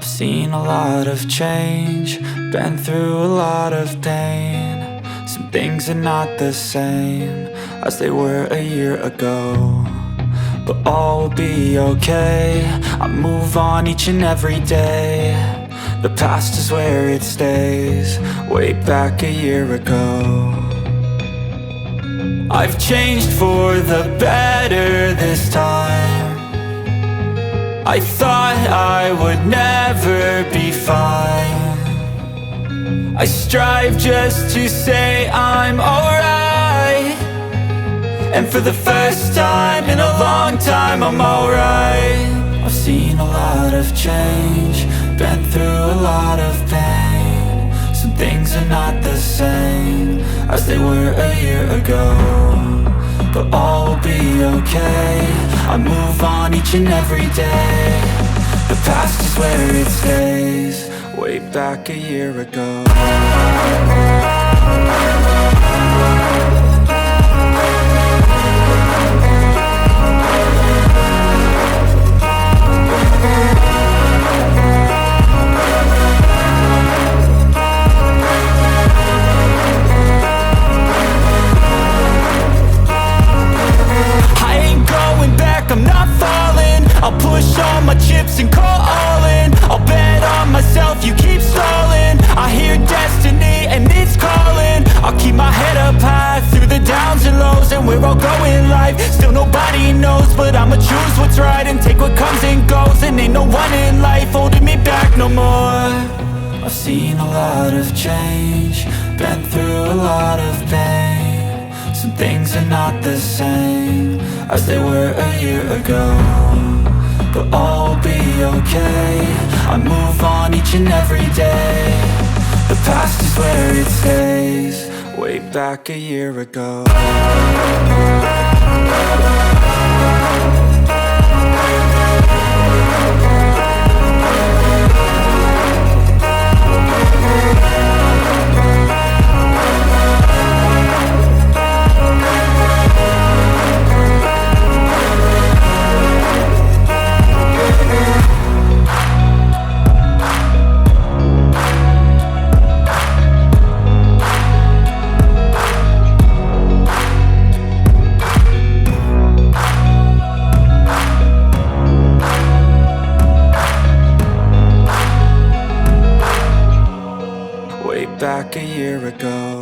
I've seen a lot of change, been through a lot of pain. Some things are not the same as they were a year ago, but all will be okay. I move on each and every day. The past is where it stays, way back a year ago. I've changed for the better this time. I thought I would never be fine. I strive just to say I'm alright, and for the first time in a long time I'm alright. I've seen a lot of change, been through a lot of pain. Some things are not the same as they were a year ago, but all will be okay. I move on each and every day. The past is where it stays, way back a year ago. I'm not falling, I'll push all my chips and call all in. I'll bet on myself, you keep stalling. I hear destiny and it's calling. I'll keep my head up high through the downs and lows, and we're all going life. Still nobody knows, but I'ma choose what's right and take what comes and goes. And ain't no one in life holding me back no more. I've seen a lot of change, been through a lot of pain. Some things are not the same as they were a year ago, but all will be okay. I move on each and every day. The past is where it stays, way back a year ago. Back a year ago.